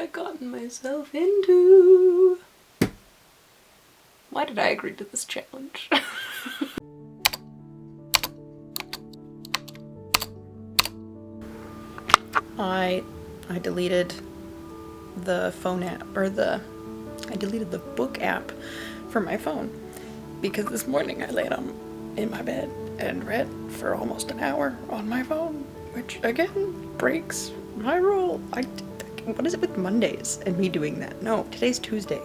I gotten myself into? Why did I agree to this challenge? I deleted the phone app, or I deleted the book app from my phone because this morning I laid in my bed and read for almost an hour on my phone, which again breaks my rule. What is it with Mondays and me doing that? No, today's Tuesday.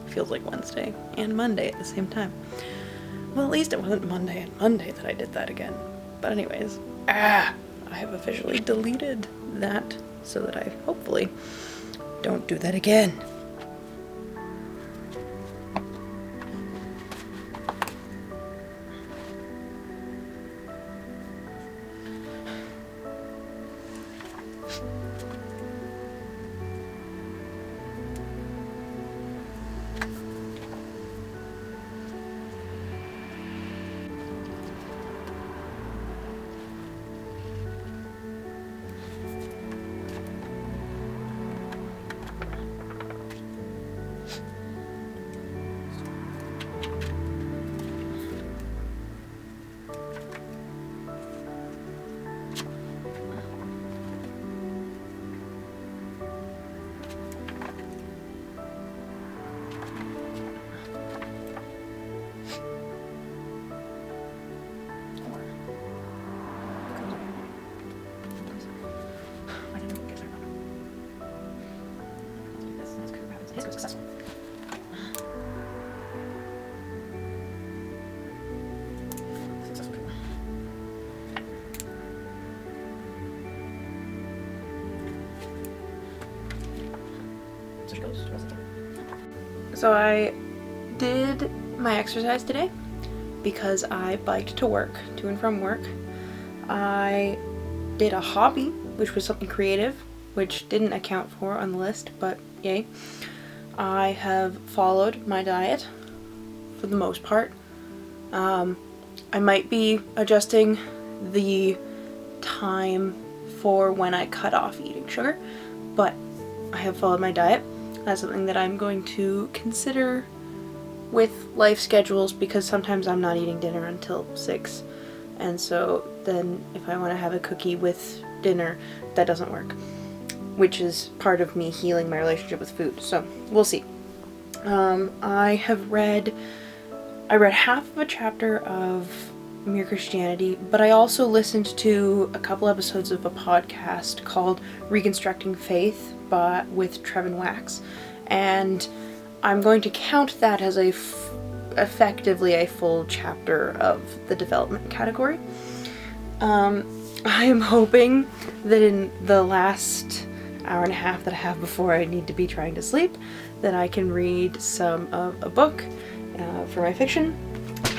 Feels like Wednesday and Monday at the same time. Well, at least it wasn't Monday and Monday that I did that again. But anyways, I have officially deleted that so that I hopefully don't do that again. So I did my exercise today because I biked to work, to and from work. I did a hobby, which was something creative, which didn't account for on the list, but yay. I have followed my diet for the most part. I might be adjusting the time for when I cut off eating sugar, but I have followed my diet. That's something that I'm going to consider with life schedules, because sometimes I'm not eating dinner until 6, and so then if I want to have a cookie with dinner, that doesn't work, which is part of me healing my relationship with food. So we'll see. I read half of a chapter of Mere Christianity, but I also listened to a couple episodes of a podcast called Reconstructing Faith with Trevin Wax, and I'm going to count that as effectively a full chapter of the development category. I am hoping that in the last hour and a half that I have before I need to be trying to sleep, that I can read some of a book for my fiction.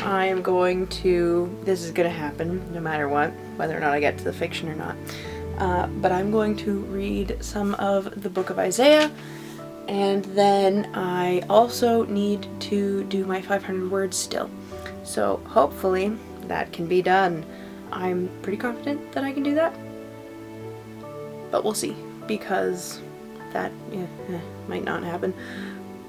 I am going to, this is going to happen no matter what, whether or not I get to the fiction or not, but I'm going to read some of the book of Isaiah, and then I also need to do my 500 words still. So hopefully that can be done. I'm pretty confident that I can do that, but we'll see, because that might not happen.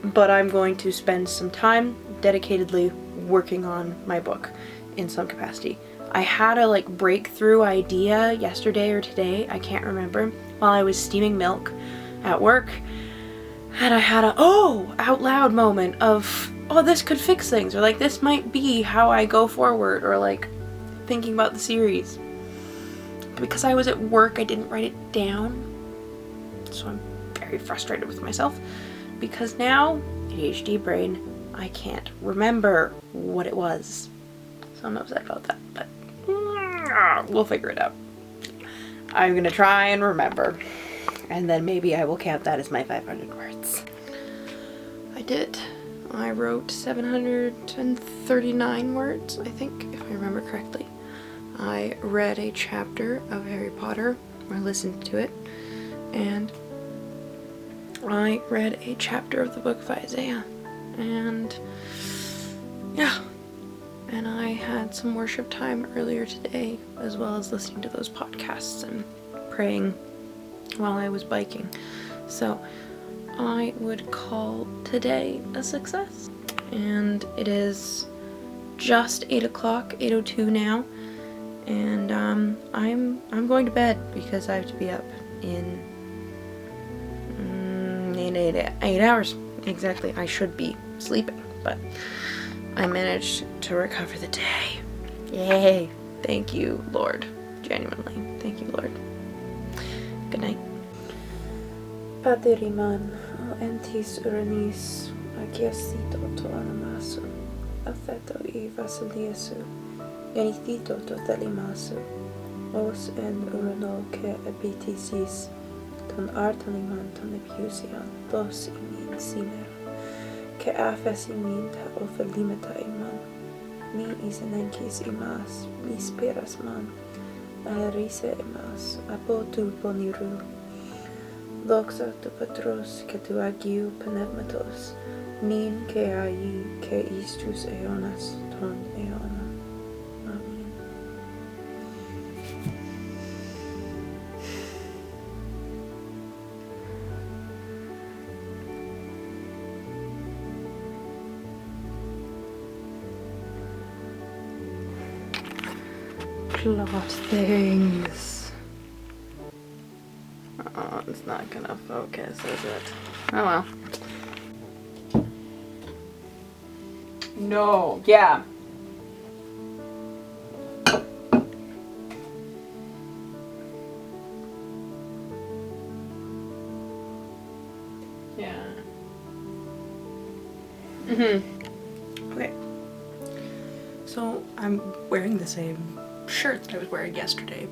But I'm going to spend some time dedicatedly working on my book in some capacity. I had a breakthrough idea yesterday or today, I can't remember, while I was steaming milk at work, and I had a out loud moment of, this could fix things, or this might be how I go forward, or thinking about the series. Because I was at work, I didn't write it down, so I'm very frustrated with myself, because now, ADHD brain, I can't remember what it was. So I'm upset about that, but we'll figure it out. I'm gonna try and remember, and then maybe I will count that as my 500 words. I did. I wrote 739 words, I think, if I remember correctly. I read a chapter of Harry Potter, or listened to it, and I read a chapter of the book of Isaiah, and yeah, and I had some worship time earlier today, as well as listening to those podcasts and praying while I was biking. So I would call today a success. And it is just 8 o'clock, 8:02 now, and I'm going to bed because I have to be up in 8 hours. Exactly, I should be sleeping, but I managed to recover the day. Yay! Thank you, Lord. Genuinely, thank you, Lord. Good night. Paderiman, entis uranis, agiasito to anamasu, affetto I vasiliesu, genithito to thelimasu, os en urano ke ebitisis, ton artaliman ton epiusian, dos imin siner, ke afes imin ta ofelimeta iman, mi isenenkis imas, mi spiras man, aerise imas, abo tu boniru, Doxa tu patros que tu agiu pneumatos, nin que ai que istus eonas ton eona. Amen. Plot things. Oh, it's not gonna focus, is it? Oh well. No, yeah. Yeah. Okay. So I'm wearing the same shirt that I was wearing yesterday,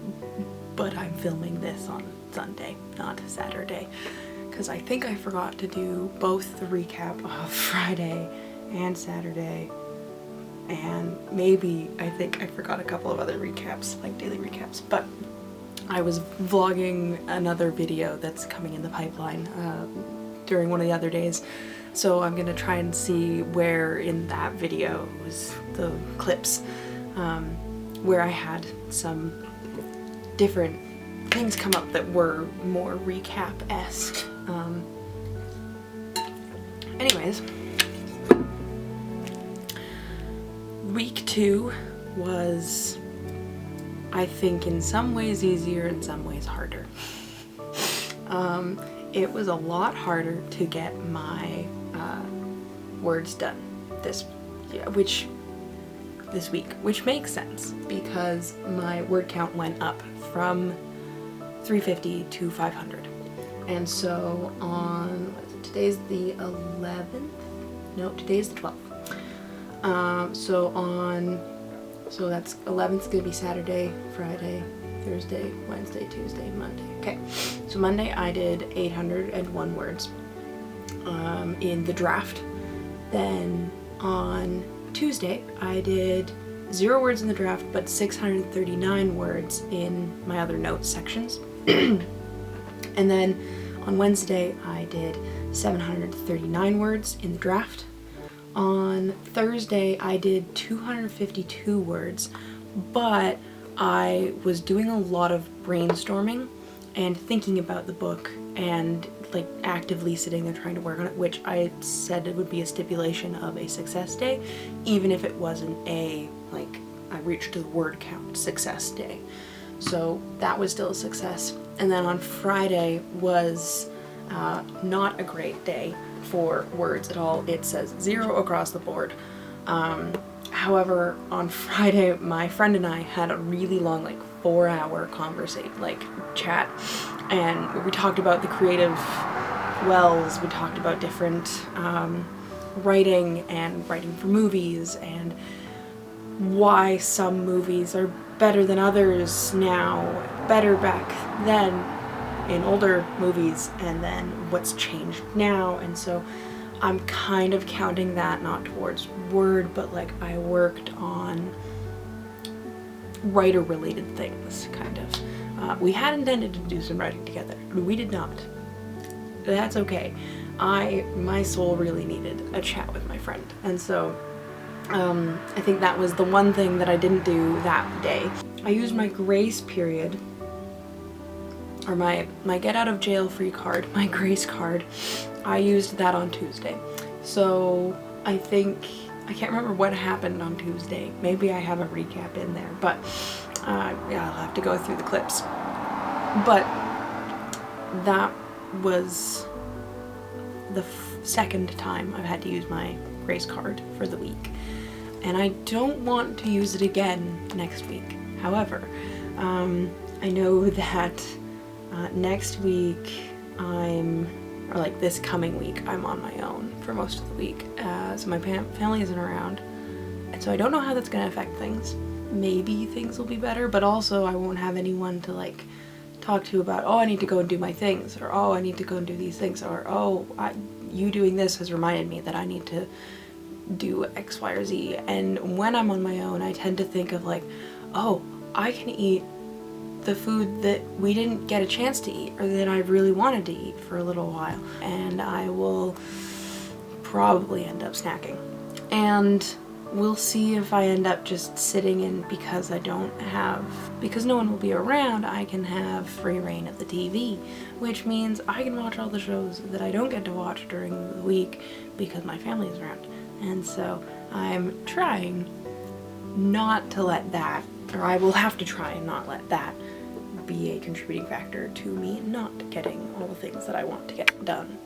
but I'm filming this on Sunday, not Saturday, because I think I forgot to do both the recap of Friday and Saturday, and maybe I think I forgot a couple of other recaps, like daily recaps, but I was vlogging another video that's coming in the pipeline during one of the other days, so I'm gonna try and see where in that video was the clips where I had some different things come up that were more recap-esque. Anyways, week 2 was, I think, in some ways easier, in some ways harder. It was a lot harder to get my words done this week, which makes sense because my word count went up from 350 to 500. And so on, what is it? Today's the 11th? No, today's the 12th. So that's 11th is gonna be Saturday, Friday, Thursday, Wednesday, Tuesday, Monday. Okay, so Monday I did 801 words in the draft. Then on Tuesday I did 0 words in the draft, but 639 words in my other notes sections. And then on Wednesday I did 739 words in the draft. On Thursday I did 252 words, but I was doing a lot of brainstorming and thinking about the book and like actively sitting there trying to work on it, which I said it would be a stipulation of a success day, even if it wasn't a like I reached the word count success day. So that was still a success. And then on Friday was not a great day for words at all. It says 0 across the board. However, on Friday, my friend and I had a really long, like 4-hour conversation, like chat, and we talked about the creative wells, we talked about different writing and writing for movies, and why some movies are better than others now, better back then in older movies, and then what's changed now. And so I'm kind of counting that not towards word, but like I worked on writer related things, kind of. We had intended to do some writing together. We did not. That's okay. My soul really needed a chat with my friend, and so I think that was the one thing that I didn't do that day. I used my grace period or my get out of jail free card, my grace card, I used that on Tuesday. So I can't remember what happened on Tuesday. Maybe I have a recap in there, but yeah, I'll have to go through the clips. But that was the second time I've had to use my grace card for the week, and I don't want to use it again next week. However, I know that next week or like this coming week, I'm on my own for most of the week, so my family isn't around, and so I don't know how that's gonna affect things. Maybe things will be better, but also I won't have anyone to like talk to about, oh, I need to go and do my things, or oh, I need to go and do these things, or oh, you doing this has reminded me that I need to do X, Y, or Z. And when I'm on my own, I tend to think of like, oh, I can eat the food that we didn't get a chance to eat, or that I really wanted to eat for a little while, and I will probably end up snacking. And we'll see if I end up just sitting in, because no one will be around, I can have free reign of the TV, which means I can watch all the shows that I don't get to watch during the week because my family is around. And so I'm trying not to let that, or I will have to try and not let that be a contributing factor to me not getting all the things that I want to get done.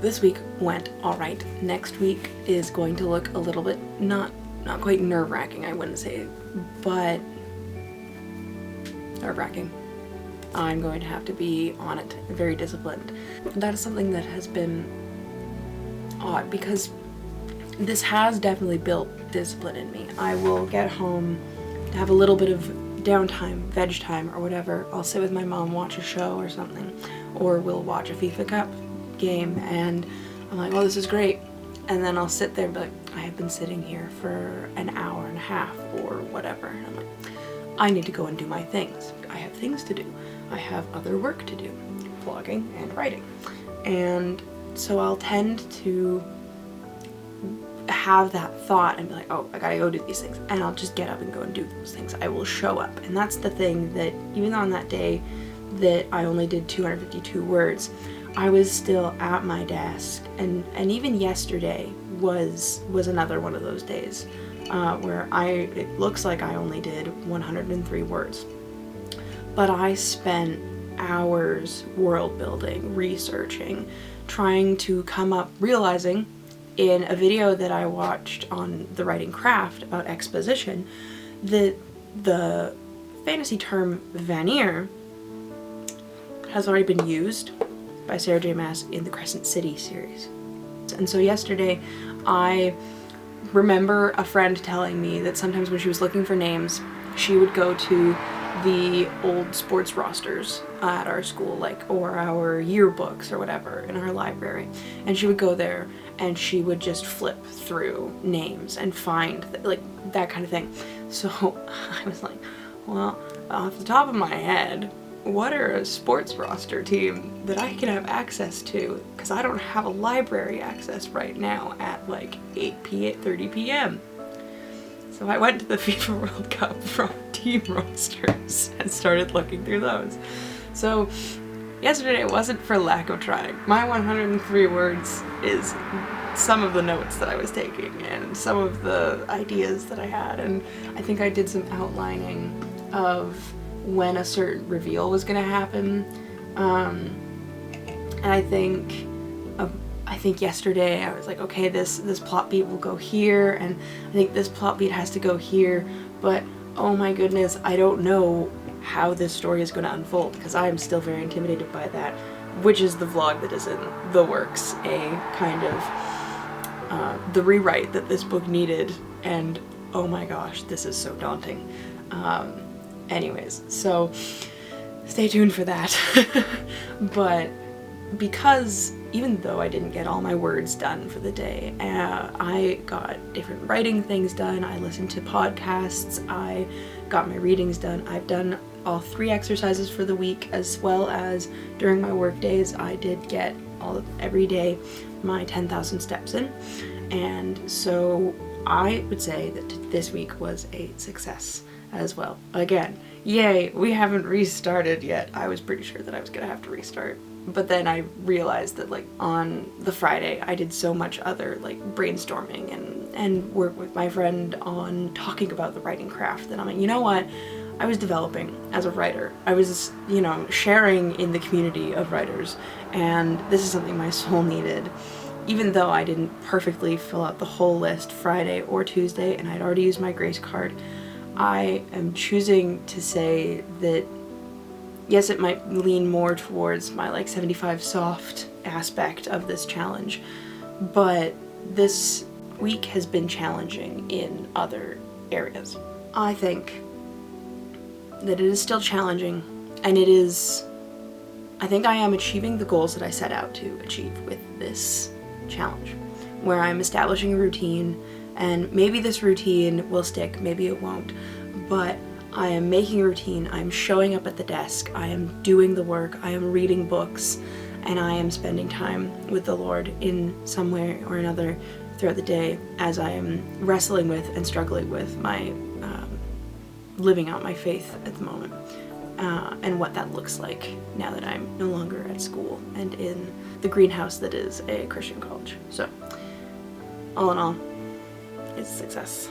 This week went alright. Next week is going to look a little bit not quite nerve-wracking, I wouldn't say, but nerve-wracking. I'm going to have to be on it, very disciplined. That is something that has been odd, because this has definitely built discipline in me. I will get home to have a little bit of downtime, veg time, or whatever. I'll sit with my mom, watch a show or something, or we'll watch a FIFA Cup game, and I'm like, oh, this is great. And then I'll sit there and be like, I have been sitting here for an hour and a half or whatever. And I'm like, I need to go and do my things. I have things to do. I have other work to do, vlogging and writing. And so I'll tend to have that thought and be like, oh, I gotta go do these things. And I'll just get up and go and do those things. I will show up. And that's the thing, that even on that day that I only did 252 words, I was still at my desk, and even yesterday was another one of those days where it looks like I only did 103 words, but I spent hours world building, researching, trying to come up, realizing in a video that I watched on the writing craft about exposition that the fantasy term veneer has already been used by Sarah J. Maas in the Crescent City series. And so yesterday, I remember a friend telling me that sometimes when she was looking for names, she would go to the old sports rosters at our school, or our yearbooks or whatever in our library, and she would go there and she would just flip through names and find that kind of thing. So I was like, well, off the top of my head, what are a sports roster team that I can have access to? Because I don't have a library access right now at 8:30 p.m. So I went to the FIFA World Cup from team rosters and started looking through those. So yesterday it wasn't for lack of trying. My 103 words is some of the notes that I was taking and some of the ideas that I had, and I think I did some outlining of when a certain reveal was gonna happen, and I think yesterday I was like, okay, this plot beat will go here, and I think this plot beat has to go here, but oh my goodness, I don't know how this story is going to unfold, because I am still very intimidated by that, which is the vlog that is in the works, a kind of the rewrite that this book needed, and oh my gosh, this is so daunting. Anyways, so stay tuned for that. But because even though I didn't get all my words done for the day, I got different writing things done, I listened to podcasts, I got my readings done, I've done all 3 exercises for the week, as well as during my work days I did get every day my 10,000 steps in, and so I would say that this week was a success. as well. Again, yay, we haven't restarted yet. I was pretty sure that I was gonna have to restart. But then I realized that like on the Friday I did so much other like brainstorming and work with my friend on talking about the writing craft that I'm like, you know what? I was developing as a writer. I was, you know, sharing in the community of writers, and this is something my soul needed. Even though I didn't perfectly fill out the whole list Friday or Tuesday and I'd already used my grace card, I am choosing to say that yes, it might lean more towards my like 75 soft aspect of this challenge, but this week has been challenging in other areas. I think that it is still challenging, and I think I am achieving the goals that I set out to achieve with this challenge, where I'm establishing a routine, and maybe this routine will stick, maybe it won't, but I am making a routine, I'm showing up at the desk, I am doing the work, I am reading books, and I am spending time with the Lord in some way or another throughout the day as I am wrestling with and struggling with my living out my faith at the moment, and what that looks like now that I'm no longer at school and in the greenhouse that is a Christian college. So, all in all, it's a success.